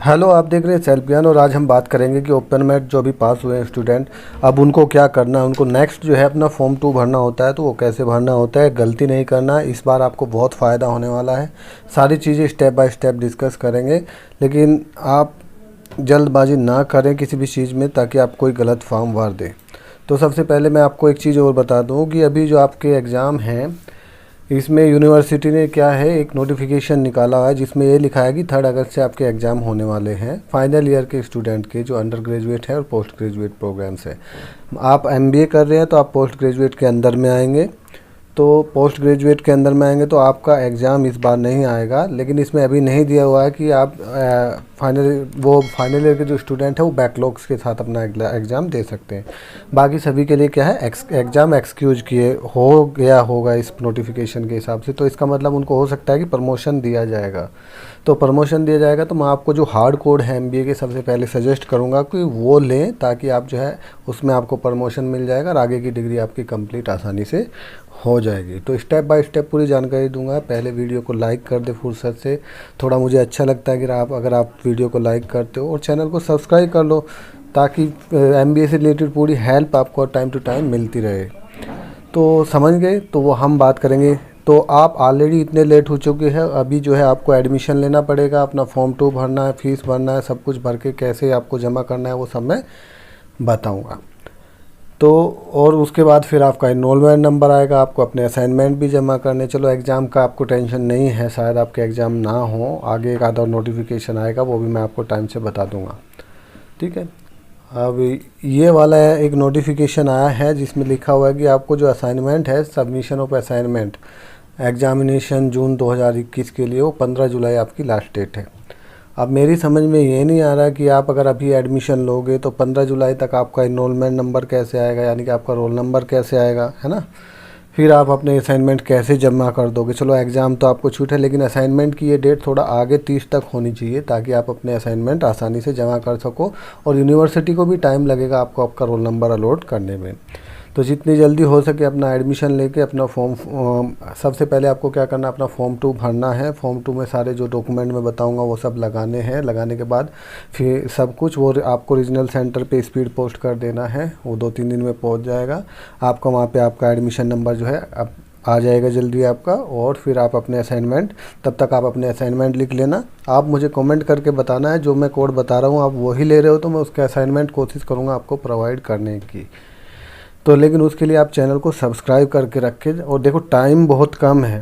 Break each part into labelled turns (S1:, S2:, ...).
S1: Hello, आप देख रहे हैं सेल्फ ज्ञान और आज हम बात करेंगे कि ओपन मैट जो अभी पास हुए हैं स्टूडेंट, अब उनको क्या करना है। उनको नेक्स्ट जो है अपना फॉर्म 2 भरना होता है, तो वो कैसे भरना होता है, गलती नहीं करना है। इस बार आपको बहुत फ़ायदा होने वाला है। सारी चीज़ें स्टेप बाय स्टेप डिस्कस करेंगे, लेकिन आप जल्दबाजी ना करें किसी भी चीज़ में, ताकि आप कोई गलत फॉर्म भर दें। तो सबसे पहले मैं आपको एक चीज़ और बता दूँ कि अभी जो आपके एग्ज़ाम हैं, इसमें यूनिवर्सिटी ने क्या है, एक नोटिफिकेशन निकाला है जिसमें ये लिखा है कि 3 अगस्त से आपके एग्ज़ाम होने वाले हैं फाइनल ईयर के स्टूडेंट के, जो अंडर ग्रेजुएट है और पोस्ट ग्रेजुएट प्रोग्राम्स है। आप एमबीए कर रहे हैं तो आप पोस्ट ग्रेजुएट के अंदर में आएंगे। तो पोस्ट ग्रेजुएट के अंदर में आएंगे तो आपका एग्ज़ाम इस बार नहीं आएगा, लेकिन इसमें अभी नहीं दिया हुआ है कि आप फाइनल ईयर के जो स्टूडेंट है वो बैकलॉग्स के साथ अपना एग्ज़ाम दे सकते हैं। बाकी सभी के लिए क्या है, एग्ज़ाम एक्सक्यूज किए हो गया होगा इस नोटिफिकेशन के हिसाब से। तो इसका मतलब उनको हो सकता है कि प्रमोशन दिया जाएगा। तो प्रमोशन दिया जाएगा तो मैं आपको जो हार्ड कोड है एमबीए के, सबसे पहले सजेस्ट करूंगा कि वो लें, ताकि आप जो है उसमें आपको प्रमोशन मिल जाएगा और आगे की डिग्री आपकी कंप्लीट आसानी से हो जाएगी। तो स्टेप बाय स्टेप पूरी जानकारी दूंगा। पहले वीडियो को लाइक कर दे फुर्सत से, थोड़ा मुझे अच्छा लगता है कि अगर आप वीडियो को लाइक करते हो, और चैनल को सब्सक्राइब कर लो, ताकि एमबीए से रिलेटेड पूरी हेल्प आपको टाइम टू टाइम मिलती रहे। तो समझ गए, तो वो हम बात करेंगे। तो आप ऑलरेडी इतने लेट हो चुके हैं, अभी जो है आपको एडमिशन लेना पड़ेगा, अपना फॉर्म 2 भरना है, फीस भरना है, सब कुछ भर के कैसे आपको जमा करना है वो सब मैं बताऊंगा। तो और उसके बाद फिर आपका इनरोलमेंट नंबर आएगा, आपको अपने असाइनमेंट भी जमा करने। चलो, एग्ज़ाम का आपको टेंशन नहीं है, शायद आपके एग्ज़ाम ना हो, आगे एक आधा नोटिफिकेशन आएगा, वो भी मैं आपको टाइम से बता दूंगा। ठीक है। अब ये वाला एक नोटिफिकेशन आया है जिसमें लिखा हुआ है कि आपको जो असाइनमेंट है, सबमिशन ऑफ असाइनमेंट एग्जामिनेशन जून 2021 के लिए, वो 15 जुलाई आपकी लास्ट डेट है। अब मेरी समझ में ये नहीं आ रहा कि आप अगर अभी एडमिशन लोगे तो 15 जुलाई तक आपका इनरोलमेंट नंबर कैसे आएगा, यानी कि आपका रोल नंबर कैसे आएगा, है ना। फिर आप अपने असाइनमेंट कैसे जमा कर दोगे। चलो, एग्ज़ाम तो आपको छूट है, लेकिन असाइनमेंट की ये डेट थोड़ा आगे 30 तक होनी चाहिए, ताकि आप अपने असाइनमेंट आसानी से जमा कर सको, और यूनिवर्सिटी को भी टाइम लगेगा आपको आपका रोल नंबर अलॉट करने में। तो जितनी जल्दी हो सके अपना एडमिशन लेके अपना फॉर्म, सबसे पहले आपको क्या करना है, अपना फॉर्म 2 भरना है। फॉर्म 2 में सारे जो डॉक्यूमेंट मैं बताऊंगा वो सब लगाने हैं। लगाने के बाद फिर सब कुछ वो आपको रीजनल सेंटर पे स्पीड पोस्ट कर देना है, वो 2-3 दिन में पहुंच जाएगा आपका। वहाँ पे आपका एडमिशन नंबर जो है अब आ जाएगा जल्दी आपका। और फिर आप अपने असाइनमेंट, तब तक आप अपने असाइनमेंट लिख लेना। आप मुझे कमेंट करके बताना है, जो मैं कोड बता रहा हूँ आप वही ले रहे हो तो मैं उसके असाइनमेंट कोशिश करूँगा आपको प्रोवाइड करने की। तो लेकिन उसके लिए आप चैनल को सब्सक्राइब करके रखें। और देखो, टाइम बहुत कम है,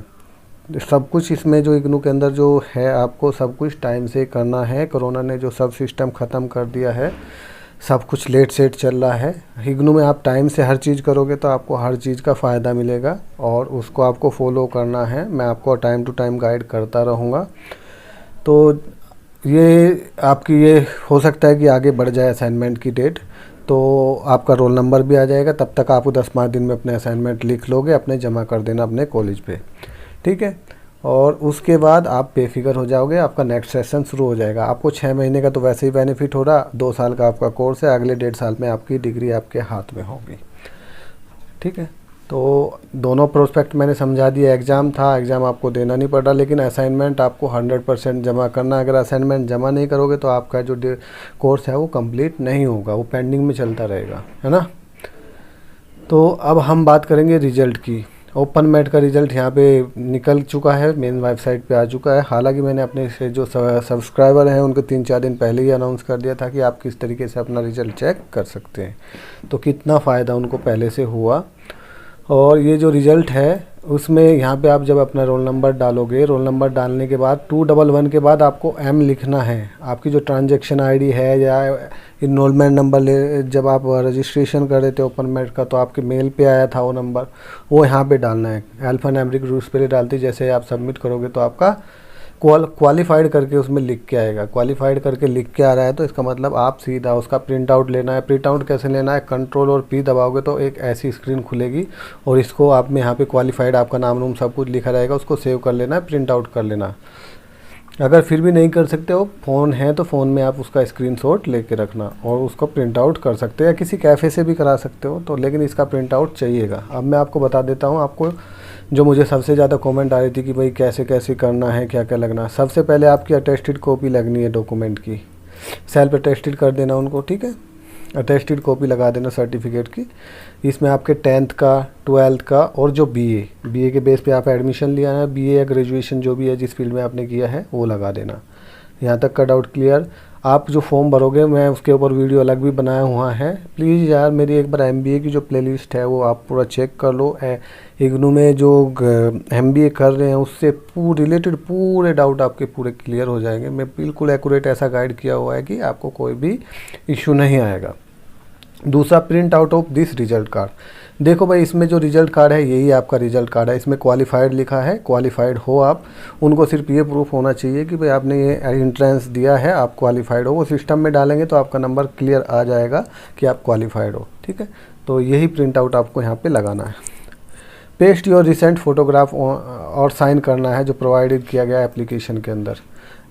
S1: सब कुछ इसमें जो इग्नू के अंदर जो है आपको सब कुछ टाइम से करना है। कोरोना ने जो सब सिस्टम ख़त्म कर दिया है, सब कुछ लेट सेट चल रहा है। इग्नू में आप टाइम से हर चीज़ करोगे तो आपको हर चीज़ का फ़ायदा मिलेगा, और उसको आपको फॉलो करना है। मैं आपको टाइम टू टाइम गाइड करता रहूँगा। तो ये आपकी ये हो सकता है कि आगे बढ़ जाए असाइनमेंट की डेट, तो आपका रोल नंबर भी आ जाएगा। तब तक आपको 10-5 दिन में अपने असाइनमेंट लिख लोगे, अपने जमा कर देना अपने कॉलेज पे। ठीक है। और उसके बाद आप बेफिक्र हो जाओगे, आपका नेक्स्ट सेशन शुरू हो जाएगा। आपको 6 महीने का तो वैसे ही बेनिफिट हो रहा, 2 साल का आपका कोर्स है, अगले 1.5 साल में आपकी डिग्री आपके हाथ में होगी। ठीक है। तो दोनों प्रोस्पेक्ट मैंने समझा दिया। एग्ज़ाम था, एग्ज़ाम आपको देना नहीं पड़ रहा, लेकिन असाइनमेंट आपको 100% जमा करना। अगर असाइनमेंट जमा नहीं करोगे तो आपका जो कोर्स है वो कंप्लीट नहीं होगा, वो पेंडिंग में चलता रहेगा, है ना। तो अब हम बात करेंगे रिज़ल्ट की। ओपन मैट का रिज़ल्ट यहाँ पे निकल चुका है, मेन वेबसाइट पे आ चुका है। हालांकि मैंने अपने से जो सब्सक्राइबर हैं उनको 3-4 दिन पहले ही अनाउंस कर दिया था कि आप किस तरीके से अपना रिज़ल्ट चेक कर सकते हैं। तो कितना फ़ायदा उनको पहले से हुआ। और ये जो रिज़ल्ट है उसमें यहाँ पे आप जब अपना रोल नंबर डालोगे, रोल नंबर डालने के बाद 211 के बाद आपको एम लिखना है। आपकी जो ट्रांजैक्शन आईडी है या इनरोलमेंट नंबर जब आप रजिस्ट्रेशन कर रहे थे ओपन मैट का, तो आपके मेल पे आया था वो नंबर, वो यहाँ पे डालना है। अल्फ़ान्यूमेरिक रूट्स पहले डालते, जैसे आप सबमिट करोगे तो आपका क्वालिफाइड करके उसमें लिख के आएगा। क्वालिफाइड करके लिख के आ रहा है तो इसका मतलब आप सीधा उसका प्रिंट आउट लेना है। प्रिंट आउट कैसे लेना है, कंट्रोल और पी दबाओगे तो एक ऐसी स्क्रीन खुलेगी, और इसको आप में यहाँ पे क्वालिफाइड आपका नाम नूम सब कुछ लिखा रहेगा, उसको सेव कर लेना है, प्रिंट आउट कर लेना। अगर फिर भी नहीं कर सकते हो, फ़ोन है तो फ़ोन में आप उसका स्क्रीनशॉट लेके रखना और उसको प्रिंट आउट कर सकते हो, या किसी कैफ़े से भी करा सकते हो। तो लेकिन इसका प्रिंट आउट चाहिएगा। अब मैं आपको बता देता हूँ, आपको जो मुझे सबसे ज़्यादा कमेंट आ रही थी कि भाई कैसे कैसे करना है, क्या क्या लगना है। सबसे पहले आपकी अटेस्टेड कॉपी लगनी है डॉक्यूमेंट की, सेल्फ अटेस्टेड कर देना उनको, ठीक है। अटेस्टेड कॉपी लगा देना सर्टिफिकेट की। इसमें आपके 10th का, 12th का और जो बीए के बेस पे आप एडमिशन लिया है, बीए या ग्रेजुएशन जो भी है जिस फील्ड में आपने किया है वो लगा देना। यहाँ तक का डाउट क्लियर। आप जो फॉर्म भरोगे मैं उसके ऊपर वीडियो अलग भी बनाया हुआ है, प्लीज़ यार मेरी एक बार एमबीए की जो प्लेलिस्ट है वो आप पूरा चेक कर लो। इग्नू में जो एमबीए कर रहे हैं उससे रिलेटेड पूरे डाउट आपके पूरे क्लियर हो जाएंगे। मैं बिल्कुल एक्यूरेट ऐसा गाइड किया हुआ है कि आपको कोई भी इशू नहीं आएगा। दूसरा, print out of this result card. देखो भाई, इसमें जो रिजल्ट कार्ड है यही आपका रिजल्ट कार्ड है। इसमें क्वालिफाइड लिखा है, क्वालिफाइड हो आप, उनको सिर्फ ये प्रूफ होना चाहिए कि भाई आपने ये एंट्रेंस दिया है, आप क्वालिफाइड हो। वो सिस्टम में डालेंगे तो आपका नंबर क्लियर आ जाएगा कि आप क्वालिफाइड हो, ठीक है। तो यही प्रिंट आउट आपको यहाँ पे लगाना है। पेस्ट योर रिसेंट फोटोग्राफ और साइन करना है जो प्रोवाइडेड किया गया है एप्लीकेशन के अंदर।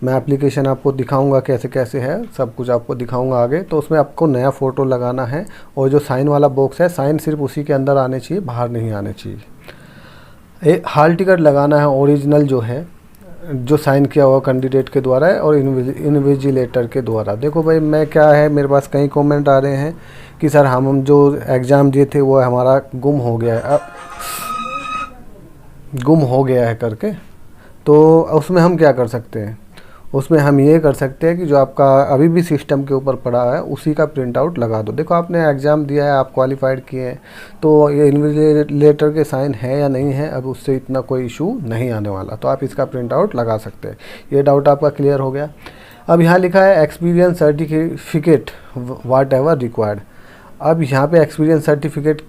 S1: मैं एप्लीकेशन आपको दिखाऊंगा कैसे कैसे है, सब कुछ आपको दिखाऊंगा आगे। तो उसमें आपको नया फ़ोटो लगाना है और जो साइन वाला बॉक्स है, साइन सिर्फ उसी के अंदर आने चाहिए, बाहर नहीं आने चाहिए। एक हॉल टिकट लगाना है ओरिजिनल जो है, जो साइन किया हुआ कैंडिडेट के द्वारा है और इन्विजिलेटर के द्वारा। देखो भाई, मैं क्या है, मेरे पास कई कमेंट आ रहे हैं कि सर हम जो एग्ज़ाम दिए थे वो हमारा गुम हो गया है, गुम हो गया है करके। तो उसमें हम क्या कर सकते हैं, उसमें हम ये कर सकते हैं कि जो आपका अभी भी सिस्टम के ऊपर पड़ा है उसी का प्रिंट आउट लगा दो। देखो आपने एग्ज़ाम दिया है, आप क्वालिफाइड किए हैं, तो ये इन्विजिलेटर के साइन है या नहीं है, अब उससे इतना कोई इशू नहीं आने वाला, तो आप इसका प्रिंट आउट लगा सकते हैं। ये डाउट आपका क्लियर हो गया। अब यहाँ लिखा है एक्सपीरियंस सर्टिफिकेट वाट एवर रिक्वायर्ड। अब यहाँ पे एक्सपीरियंस सर्टिफिकेट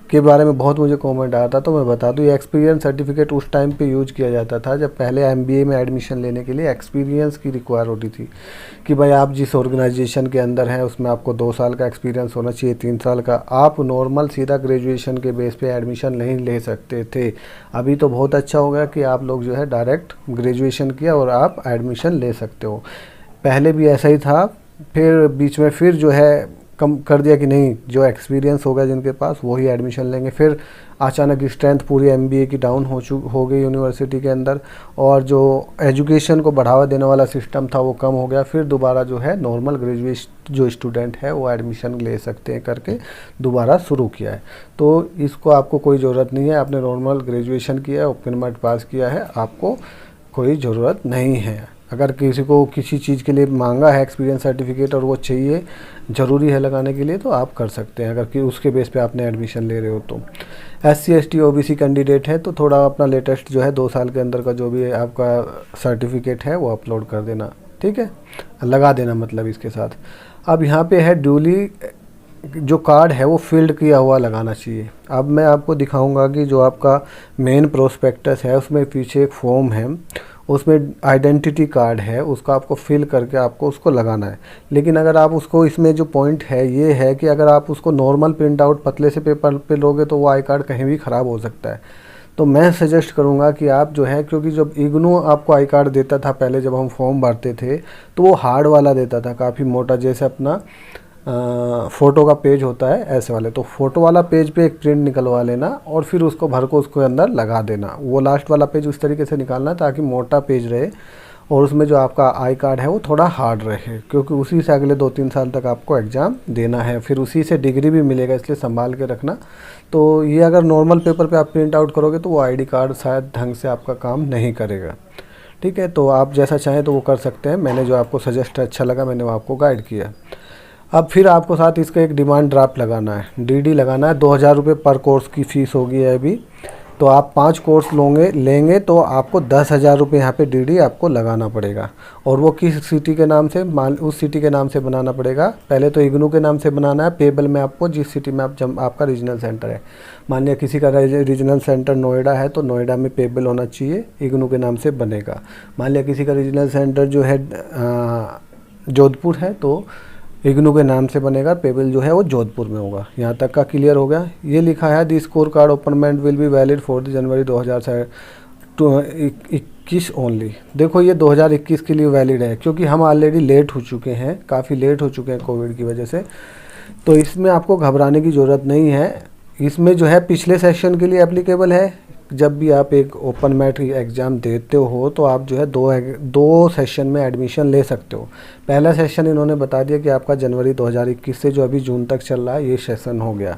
S1: के बारे में बहुत मुझे कमेंट आया था, तो मैं बता दूं, ये एक्सपीरियंस सर्टिफिकेट उस टाइम पे यूज किया जाता था जब पहले एमबीए में एडमिशन लेने के लिए एक्सपीरियंस की रिक्वायर होती थी कि भाई आप जिस ऑर्गेनाइजेशन के अंदर हैं उसमें आपको 2 साल का एक्सपीरियंस होना चाहिए, 3 साल का। आप नॉर्मल सीधा ग्रेजुएशन के बेस पे एडमिशन नहीं ले सकते थे। अभी तो बहुत अच्छा हो गया कि आप लोग जो है डायरेक्ट ग्रेजुएशन किया और आप एडमिशन ले सकते हो। पहले भी ऐसा ही था, फिर बीच में फिर जो है कम कर दिया कि नहीं, जो होगा जिनके पास वही एडमिशन लेंगे। फिर अचानक स्ट्रेंथ पूरी एमबीए की डाउन हो गई यूनिवर्सिटी के अंदर, और जो एजुकेशन को बढ़ावा देने वाला सिस्टम था वो कम हो गया। फिर दोबारा जो है नॉर्मल ग्रेजुएशन जो स्टूडेंट है वो एडमिशन ले सकते हैं करके दोबारा शुरू किया है। तो इसको आपको कोई ज़रूरत नहीं है, आपने नॉर्मल ग्रेजुएशन किया है, ओपन मेरिट पास किया है, आपको कोई ज़रूरत नहीं है। अगर किसी को किसी चीज़ के लिए मांगा है एक्सपीरियंस सर्टिफिकेट और वो चाहिए, ज़रूरी है लगाने के लिए, तो आप कर सकते हैं अगर कि उसके बेस पे आपने एडमिशन ले रहे हो तो। SC ST OBC कैंडिडेट है तो थोड़ा अपना लेटेस्ट जो है 2 साल के अंदर का जो भी आपका सर्टिफिकेट है वो अपलोड कर देना, ठीक है, लगा देना मतलब इसके साथ। अब यहाँ पे है ड्यूली जो कार्ड है वो फील्ड किया हुआ लगाना चाहिए। अब मैं आपको दिखाऊंगा कि जो आपका मेन प्रोस्पेक्टस है उसमें पीछे एक फॉर्म है, उसमें आइडेंटिटी कार्ड है, उसको आपको फिल करके आपको उसको लगाना है। लेकिन अगर आप उसको, इसमें जो पॉइंट है ये है कि अगर आप उसको नॉर्मल प्रिंट आउट पतले से पेपर पे लोगे तो वो आई कार्ड कहीं भी ख़राब हो सकता है। तो मैं सजेस्ट करूँगा कि आप जो है, क्योंकि जब इग्नू आपको आई कार्ड देता था पहले जब हम फॉर्म भरते थे तो वो हार्ड वाला देता था, काफ़ी मोटा, जैसे अपना फ़ोटो का पेज होता है ऐसे वाले। तो फ़ोटो वाला पेज पे एक प्रिंट निकलवा लेना और फिर उसको भर को उसको अंदर लगा देना। वो लास्ट वाला पेज उस तरीके से निकालना ताकि मोटा पेज रहे और उसमें जो आपका आई कार्ड है वो थोड़ा हार्ड रहे, क्योंकि उसी से अगले 2-3 साल तक आपको एग्ज़ाम देना है, फिर उसी से डिग्री भी मिलेगा, इसलिए संभाल के रखना। तो ये अगर नॉर्मल पेपर पे आप प्रिंट आउट करोगे तो वो आईडी कार्ड शायद ढंग से आपका काम नहीं करेगा, ठीक है। तो आप जैसा चाहें तो वो कर सकते हैं। मैंने जो आपको सजेस्ट अच्छा लगा मैंने वो आपको गाइड किया। अब फिर आपको साथ इसका एक डिमांड ड्राफ्ट लगाना है, DD लगाना है। 2000 रुपये पर कोर्स की फ़ीस होगी अभी। तो आप 5 कोर्स लेंगे तो आपको 10,000 रुपये यहाँ पे DD आपको लगाना पड़ेगा। और वो किस सिटी के नाम से, उस सिटी के नाम से बनाना पड़ेगा। पहले तो इग्नू के नाम से बनाना है, पेबल में आपको जिस सिटी में आपका रीजनल सेंटर है। मान लिया किसी का रीजनल सेंटर नोएडा है तो नोएडा में पेबल होना चाहिए, इग्नू के नाम से बनेगा। मान लिया किसी का रीजनल सेंटर जो है जोधपुर है तो इग्नू के नाम से बनेगा, पेबल जो है वो जोधपुर में होगा। यहाँ तक का क्लियर हो गया। ये लिखा है the score card appointment will be valid 4 January 2021 only. देखो ये 2021 के लिए वैलिड है, क्योंकि हम ऑलरेडी लेट हो चुके हैं, काफ़ी लेट हो चुके हैं कोविड की वजह से। तो इसमें आपको घबराने की ज़रूरत नहीं है। इसमें जो है पिछले सेशन के लिए एप्लीकेबल है, जब भी आप एक ओपन मैट एग्ज़ाम देते हो तो आप जो है दो सेशन में एडमिशन ले सकते हो। पहला सेशन इन्होंने बता दिया कि आपका जनवरी 2021 से जो अभी जून तक चल रहा है ये सेशन हो गया,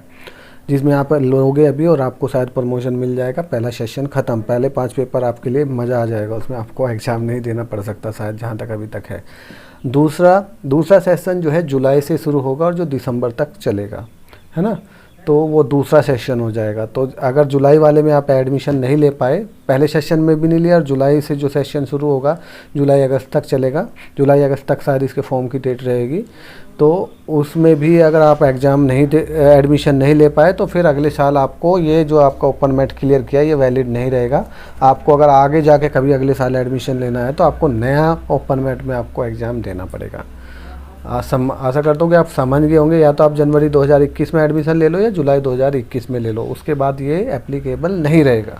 S1: जिसमें आप लोगे अभी और आपको शायद प्रमोशन मिल जाएगा। पहला सेशन ख़त्म, पहले 5 पेपर आपके लिए मज़ा आ जाएगा, उसमें आपको एग्ज़ाम नहीं देना पड़ सकता शायद, जहाँ तक अभी तक है। दूसरा सेशन जो है जुलाई से शुरू होगा और जो दिसंबर तक चलेगा, है ना, तो वो दूसरा सेशन हो जाएगा। तो अगर जुलाई वाले में आप एडमिशन नहीं ले पाए, पहले सेशन में भी नहीं लिया, और जुलाई से जो सेशन शुरू होगा जुलाई अगस्त तक चलेगा, जुलाई अगस्त तक शायद इसके फॉर्म की डेट रहेगी, तो उसमें भी अगर आप एडमिशन नहीं ले पाए तो फिर अगले साल आपको ये जो आपका ओपन मैट क्लियर किया ये वैलिड नहीं रहेगा। आपको अगर आगे जाके कभी अगले साल एडमिशन लेना है तो आपको नया ओपन मैट में आपको एग्ज़ाम देना पड़ेगा। आशा करता हूँ कि आप समझ गए होंगे। या तो आप जनवरी 2021 में एडमिशन ले लो या जुलाई 2021 में ले लो, उसके बाद ये एप्लीकेबल नहीं रहेगा।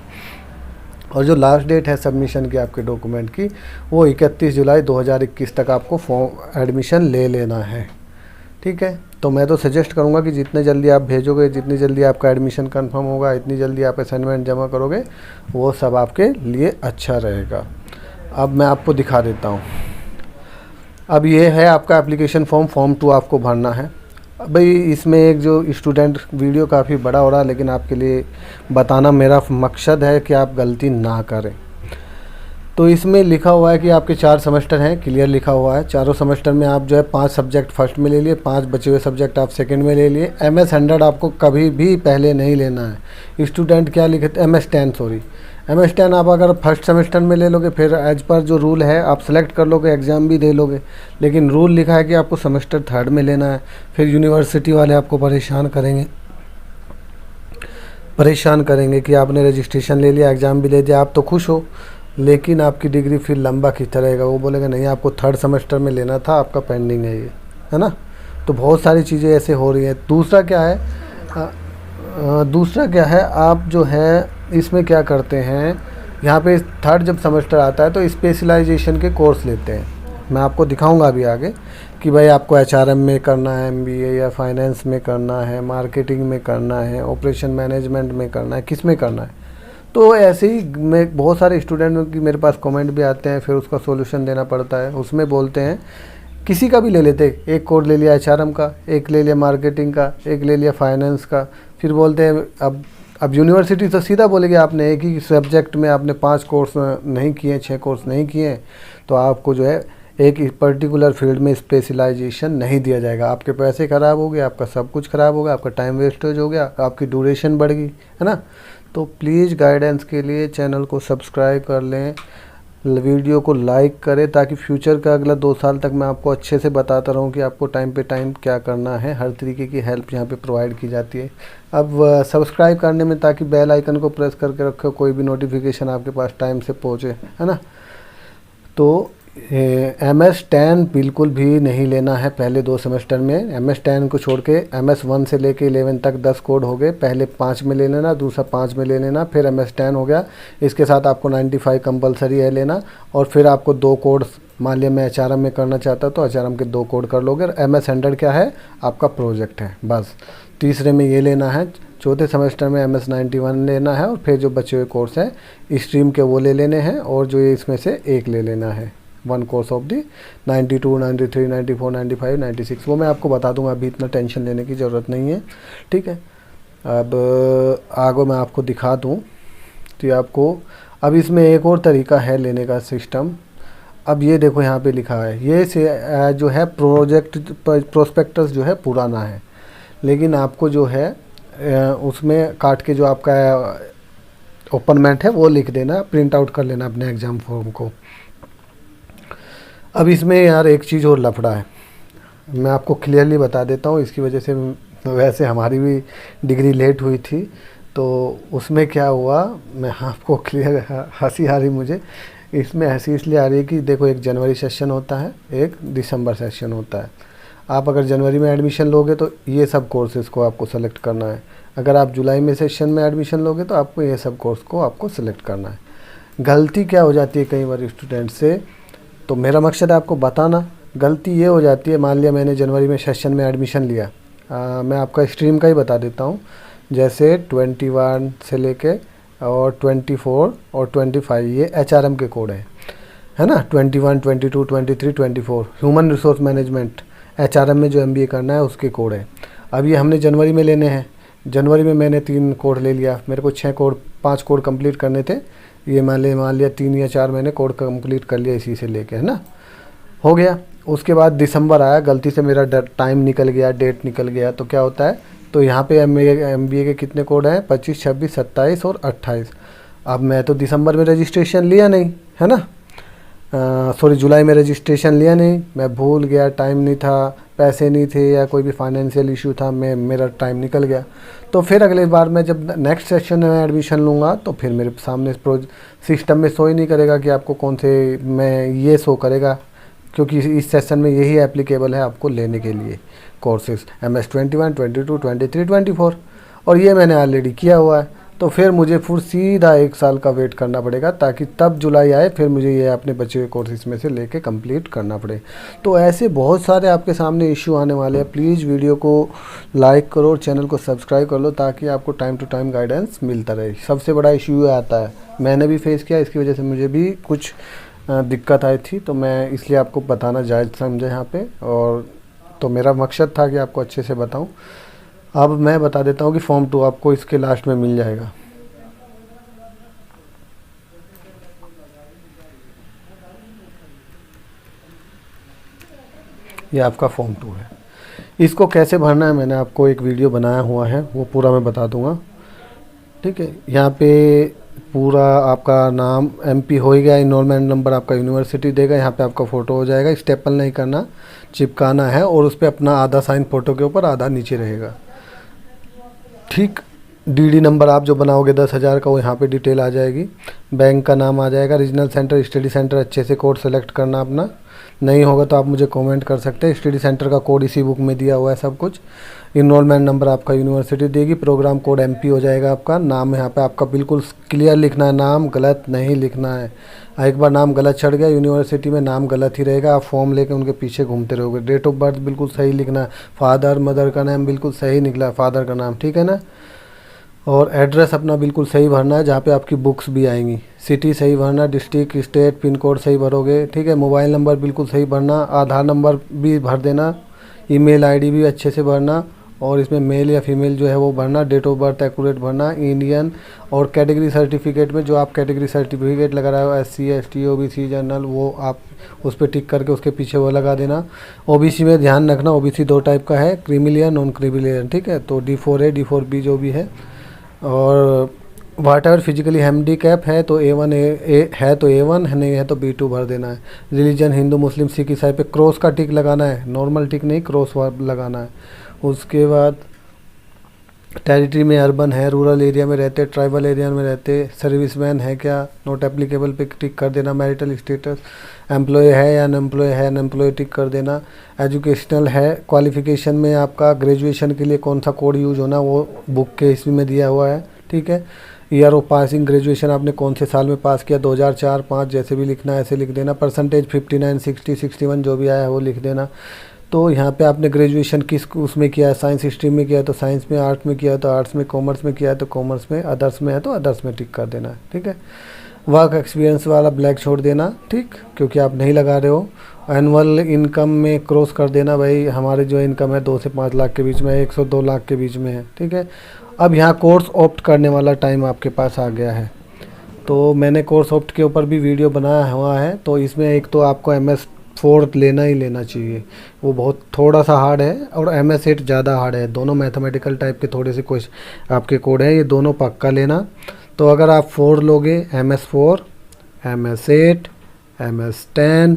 S1: और जो लास्ट डेट है सबमिशन की आपके डॉक्यूमेंट की वो 31 जुलाई 2021 तक आपको फॉर्म एडमिशन ले लेना है, ठीक है। तो मैं तो सजेस्ट करूँगा कि जितने जल्दी आप भेजोगे, जितनी जल्दी आपका एडमिशन कंफर्म होगा, इतनी जल्दी आप असाइनमेंट जमा करोगे, वो सब आपके लिए अच्छा रहेगा। अब मैं आपको दिखा देता हूँ। अब ये है आपका एप्लीकेशन फॉर्म 2 आपको भरना है। भाई इसमें एक जो स्टूडेंट, वीडियो काफ़ी बड़ा हो रहा है लेकिन आपके लिए बताना मेरा मकसद है कि आप गलती ना करें। तो इसमें लिखा हुआ है कि आपके 4 सेमेस्टर हैं, क्लियर लिखा हुआ है। चारों सेमेस्टर में आप जो है 5 सब्जेक्ट फर्स्ट में ले लिए, 5 बचे हुए सब्जेक्ट आप सेकंड में ले लिए। MS 100 आपको कभी भी पहले नहीं लेना है। स्टूडेंट क्या लिखे, MS 10 आप अगर फर्स्ट सेमेस्टर में ले लोगे फिर एज पर जो रूल है आप सेलेक्ट कर लोगे, एग्ज़ाम भी दे लोगे, लेकिन रूल लिखा है कि आपको सेमेस्टर 3rd में लेना है। फिर यूनिवर्सिटी वाले आपको परेशान करेंगे कि आपने रजिस्ट्रेशन ले लिया, एग्ज़ाम भी ले दिया, आप तो खुश हो, लेकिन आपकी डिग्री फिर लंबा खींचता रहेगा। वो बोलेगा नहीं आपको 3rd सेमेस्टर में लेना था, आपका पेंडिंग है ये, है ना। तो बहुत सारी चीज़ें ऐसे हो रही हैं। दूसरा क्या है, आप जो है इसमें क्या करते हैं, यहाँ पे 3rd जब सेमेस्टर आता है तो स्पेशलाइजेशन के कोर्स लेते हैं। मैं आपको दिखाऊंगा अभी आगे कि भाई आपको HRM में करना है, MBA या फाइनेंस में करना है, मार्केटिंग में करना है, ऑपरेशन मैनेजमेंट में करना है, किस में करना है। तो ऐसे ही मैं बहुत सारे स्टूडेंट की मेरे पास कमेंट भी आते हैं, फिर उसका सॉल्यूशन देना पड़ता है। उसमें बोलते हैं किसी का भी ले लेते, एक कोर्स ले लिया HRM का, एक ले लिया मार्केटिंग का, एक ले लिया फाइनेंस का, फिर बोलते हैं अब यूनिवर्सिटी तो सीधा बोलेगी आपने एक ही सब्जेक्ट में आपने 5 कोर्स नहीं किए, 6 कोर्स नहीं किए, तो आपको जो है एक पर्टिकुलर फील्ड में स्पेशलाइजेशन नहीं दिया जाएगा। आपके पैसे ख़राब हो गए, आपका सब कुछ ख़राब हो गया, आपका टाइम वेस्टेज हो गया, आपकी ड्यूरेशन बढ़ गई, है ना। तो प्लीज़ गाइडेंस के लिए चैनल को सब्सक्राइब कर लें, वीडियो को लाइक करें, ताकि फ्यूचर का अगला 2 साल तक मैं आपको अच्छे से बताता रहूं कि आपको टाइम पे टाइम क्या करना है। हर तरीके की हेल्प यहाँ पे प्रोवाइड की जाती है। अब सब्सक्राइब करने में ताकि बेल आइकन को प्रेस करके रखो, कोई भी नोटिफिकेशन आपके पास टाइम से पहुँचे, है ना। तो MS 10 बिल्कुल भी नहीं लेना है पहले 2 सेमेस्टर में। MS 10 को छोड़ के MS 1 से लेके 11 तक 10 कोड हो गए, पहले 5 में ले लेना, दूसरा 5 में ले लेना, फिर MS 10 हो गया। इसके साथ आपको 95 कंपलसरी है लेना, और फिर आपको 2 कोड्स, मान लिया मैं HRM में करना चाहता तो HRM के 2 कोड कर लोगे। MS 100 क्या है, आपका प्रोजेक्ट है, बस। तीसरे में ये लेना है, चौथे सेमेस्टर में MS 91 लेना है, और फिर जो बचे हुए कोर्स हैं स्ट्रीम के वो ले लेने हैं, और जो ये इसमें से एक ले लेना है, 1 कोर्स ऑफ दी 92, 93, 94, 95, 96, वो मैं आपको बता दूंगा, अभी इतना टेंशन लेने की ज़रूरत नहीं है, ठीक है। अब आगे मैं आपको दिखा दूं तो आपको अब इसमें एक और तरीका है लेने का सिस्टम। अब ये देखो यहाँ पे लिखा है, ये से जो है प्रोस्पेक्टस जो है पुराना है, लेकिन आपको जो है उसमें काट के जो आपका ओपन मैट है वो लिख देना, प्रिंट आउट कर लेना अपने एग्ज़ाम फॉर्म को। अब इसमें यार एक चीज़ और लफड़ा है, मैं आपको क्लियरली बता देता हूँ, इसकी वजह से वैसे हमारी भी डिग्री लेट हुई थी, तो उसमें क्या हुआ मैं आपको क्लियर, हंसी आ रही मुझे इसमें, हंसी इसलिए आ रही है कि देखो, एक जनवरी सेशन होता है, एक दिसंबर सेशन होता है। आप अगर जनवरी में एडमिशन लोगे तो ये सब कोर्सेज़ को आपको सेलेक्ट करना है, अगर आप जुलाई में सेशन में एडमिशन लोगे तो आपको ये सब कोर्स को आपको सेलेक्ट करना है। गलती क्या हो जाती है कई बार स्टूडेंट से, तो मेरा मकसद है आपको बताना। गलती ये हो जाती है, मान लिया मैंने जनवरी में सेशन में एडमिशन लिया, मैं आपका स्ट्रीम का ही बता देता हूँ, जैसे 21 से लेके और 24 और 25 ये HRM के कोड है ना। 21, 22, 23, 24 ह्यूमन रिसोर्स मैनेजमेंट HRM में जो MBA करना है उसके कोड है। अब ये हमने जनवरी में लेने हैं। जनवरी में मैंने 3 कोड ले लिया, मेरे को 5 कोड कंप्लीट करने थे। ये मान लिया 3 या 4 मैंने कोड कंप्लीट कर लिया इसी से लेके, है ना, हो गया। उसके बाद दिसंबर आया, गलती से मेरा टाइम निकल गया, डेट निकल गया, तो क्या होता है, तो यहाँ पे MBA के कितने कोड हैं, 25, 26, 27 और 28। अब मैं तो दिसंबर में रजिस्ट्रेशन लिया नहीं, है ना, सॉरी जुलाई में रजिस्ट्रेशन लिया नहीं, मैं भूल गया, टाइम नहीं था, पैसे नहीं थे या कोई भी फाइनेंशियल इशू था, मेरा टाइम निकल गया। तो फिर अगले बार मैं जब नेक्स्ट सेशन में एडमिशन लूँगा तो फिर मेरे सामने सिस्टम में शो ही नहीं करेगा कि आपको कौन से, मैं ये शो करेगा, क्योंकि इस सेशन में यही एप्लीकेबल है आपको लेने के लिए कोर्सेज MS 21, 22, 23, 24, और ये मैंने ऑलरेडी किया हुआ है। तो फिर मुझे सीधा 1 साल का वेट करना पड़ेगा, ताकि तब जुलाई आए फिर मुझे ये अपने बचे हुए कोर्सेज में से लेके कंप्लीट करना पड़े। तो ऐसे बहुत सारे आपके सामने इशू आने वाले हैं। प्लीज़ वीडियो को लाइक करो और चैनल को सब्सक्राइब कर लो, ताकि आपको टाइम टू टाइम गाइडेंस मिलता रहे। सबसे बड़ा इशू ये आता है, मैंने भी फेस किया, इसकी वजह से मुझे भी कुछ दिक्कत आई थी, तो मैं इसलिए आपको बताना जायज़ समझा यहाँ पे, और तो मेरा मकसद था कि आपको अच्छे से बताऊं। अब मैं बता देता हूं कि फॉर्म 2 आपको इसके लास्ट में मिल जाएगा। ये आपका फॉर्म 2 है। इसको कैसे भरना है मैंने आपको एक वीडियो बनाया हुआ है, वो पूरा मैं बता दूंगा, ठीक है। यहाँ पे पूरा आपका नाम MP हो ही गया, इनरोलमेंट नंबर आपका यूनिवर्सिटी देगा, यहाँ पे आपका फ़ोटो हो जाएगा, स्टेपल नहीं करना, चिपकाना है, और उस पर अपना आधा साइन फ़ोटो के ऊपर, आधा नीचे रहेगा, ठीक। DD नंबर आप जो बनाओगे 10,000 का, वो यहाँ पे डिटेल आ जाएगी, बैंक का नाम आ जाएगा, रीजनल सेंटर, स्टडी सेंटर अच्छे से कोड सेलेक्ट करना अपना, नहीं होगा तो आप मुझे कमेंट कर सकते हैं। स्टडी सेंटर का कोड इसी बुक में दिया हुआ है सब कुछ। इनरोलमेंट नंबर आपका यूनिवर्सिटी देगी, प्रोग्राम कोड MP हो जाएगा आपका। नाम यहाँ पे आपका बिल्कुल क्लियर लिखना है, नाम गलत नहीं लिखना है। एक बार नाम गलत चढ़ गया यूनिवर्सिटी में, नाम गलत ही रहेगा, आप फॉर्म लेके उनके पीछे घूमते रहोगे। डेट ऑफ बर्थ बिल्कुल सही लिखना है, फादर मदर का नाम बिल्कुल सही निकला है, फादर का नाम, ठीक है ना। और एड्रेस अपना बिल्कुल सही भरना है, जहाँ पे आपकी बुक्स भी आएंगी। सिटी सही भरना, डिस्ट्रिक्ट, स्टेट, पिन कोड सही भरोगे, ठीक है। मोबाइल नंबर बिल्कुल सही भरना, आधार नंबर भी भर देना, ईमेल ID भी अच्छे से भरना, और इसमें मेल या फीमेल जो है वो भरना, डेट ऑफ बर्थ एक्यूरेट भरना, इंडियन, और कैटेगरी सर्टिफिकेट में जो आप कैटेगरी सर्टिफिकेट लगा रहे हो, SC ST OBC जनरल, वो आप उस पर टिक करके उसके पीछे वो लगा देना। OBC में ध्यान रखना, OBC 2 टाइप का है, क्रीमिलियन, नॉन क्रीमिलियन, ठीक है। तो D4A D4B जो भी है, और वाट एवर फिजिकली हैंडीकैप है तो A1 है तो A1 है, नहीं है तो B2 भर देना है। रिलीजन हिंदू मुस्लिम सिख ईसाई पे क्रॉस का टिक लगाना है, नॉर्मल टिक नहीं, क्रॉस लगाना है। उसके बाद टेरिटरी में अर्बन है, रूरल एरिया में रहते, ट्राइबल एरिया में रहते, सर्विसमैन है क्या, नॉट एप्लीकेबल पे टिक कर देना। मैरिटल स्टेटस, एम्प्लॉय है या अनएम्प्लॉय है, अनएम्प्लॉय टिक कर देना। एजुकेशनल है, क्वालिफिकेशन में आपका ग्रेजुएशन के लिए कौन सा कोड यूज होना वो बुक के इसमें में दिया हुआ है, ठीक है। ईयर ऑफ पासिंग, ग्रेजुएशन आपने कौन से साल में पास किया, 2004, 5 जैसे भी लिखना है ऐसे लिख देना। परसेंटेज 59, 60, 61 जो भी आया है वो लिख देना। तो यहाँ पे आपने ग्रेजुएशन किस उसमें किया है, साइंस स्ट्रीम में किया है तो साइंस में, आर्ट में किया है तो आर्ट्स में, कॉमर्स में किया है तो कॉमर्स में, अदर्स में है तो अदर्स में टिक कर देना है, ठीक है। वर्क एक्सपीरियंस वाला ब्लैक छोड़ देना, ठीक, क्योंकि आप नहीं लगा रहे हो। एनुअल इनकम में क्रॉस कर देना, भाई हमारे जो इनकम है 2 से 5 लाख के बीच में, 1 से 2 लाख के बीच में है, ठीक है। अब यहाँ कोर्स ऑप्ट करने वाला टाइम आपके पास आ गया है, तो मैंने कोर्स ऑप्ट के ऊपर भी वीडियो बनाया हुआ है। तो इसमें एक तो आपको MS4 लेना ही लेना चाहिए, वो बहुत थोड़ा सा हार्ड है, और MS8 ज़्यादा हार्ड है। दोनों मैथमेटिकल टाइप के थोड़े से कुछ आपके कोड हैं, ये दोनों पक्का लेना। तो अगर आप 4 लोगे, MS4, MS8, MS10,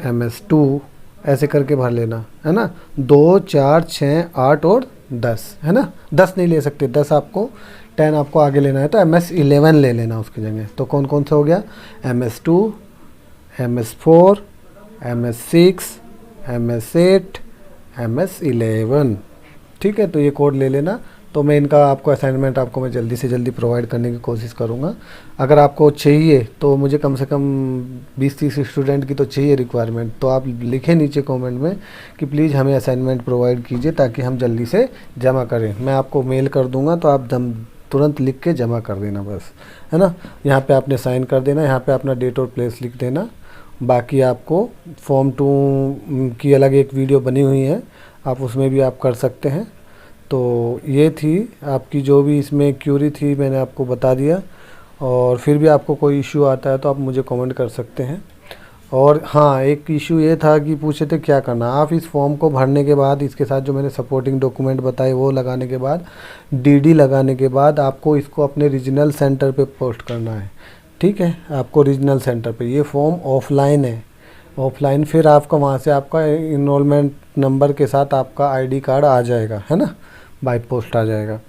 S1: MS2 ऐसे करके भर लेना, है ना। 2, 4, 6, 8 और 10, है ना। 10 नहीं ले सकते, 10 आपको, 10 आपको आगे लेना है तो MS11 ले लेना उसकी जगह। तो कौन कौन सा हो गया, MS2, MS4, MS6, MS8, MS11, ठीक है। तो ये कोड ले लेना। तो मैं इनका आपको असाइनमेंट आपको मैं जल्दी से जल्दी प्रोवाइड करने की कोशिश करूँगा। अगर आपको चाहिए तो मुझे कम से कम 20-30 स्टूडेंट की तो चाहिए रिक्वायरमेंट, तो आप लिखें नीचे कमेंट में कि प्लीज़ हमें असाइनमेंट प्रोवाइड कीजिए, ताकि हम जल्दी से जमा करें। मैं आपको मेल कर दूँगा, तो आप तुरंत लिख के जमा कर देना बस, है ना। यहाँ पे आपने साइन कर देना, यहाँ पे अपना डेट और प्लेस लिख देना। बाकी आपको फॉर्म 2 की अलग एक वीडियो बनी हुई है, आप उसमें भी आप कर सकते हैं। तो ये थी आपकी जो भी इसमें क्यूरी थी, मैंने आपको बता दिया। और फिर भी आपको कोई इशू आता है तो आप मुझे कमेंट कर सकते हैं। और हाँ, एक इशू ये था कि पूछे थे क्या करना। आप इस फॉर्म को भरने के बाद, इसके साथ जो मैंने सपोर्टिंग डॉक्यूमेंट बताए वो लगाने के बाद, डीडी लगाने के बाद आपको इसको अपने रीजनल सेंटर पे पोस्ट करना है। ठीक है, आपको रीजनल सेंटर पे, ये फॉर्म ऑफलाइन है, ऑफलाइन। फिर आपका वहाँ से आपका इनरोलमेंट नंबर के साथ आपका आईडी कार्ड आ जाएगा, है ना, बाय पोस्ट आ जाएगा।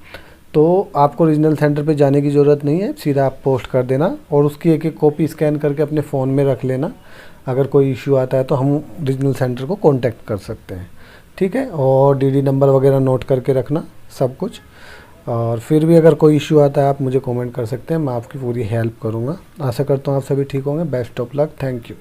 S1: तो आपको रीजनल सेंटर पे जाने की ज़रूरत नहीं है, सीधा आप पोस्ट कर देना और उसकी एक एक कॉपी स्कैन करके अपने फ़ोन में रख लेना। अगर कोई इश्यू आता है तो हम रीजनल सेंटर को कांटेक्ट कर सकते हैं। ठीक है, और डीडी नंबर वगैरह नोट करके रखना सब कुछ। और फिर भी अगर कोई इश्यू आता है आप मुझे कमेंट कर सकते हैं, मैं आपकी पूरी हेल्प करूँगा। आशा करता हूँ आप सभी ठीक होंगे। Best of luck, thank you.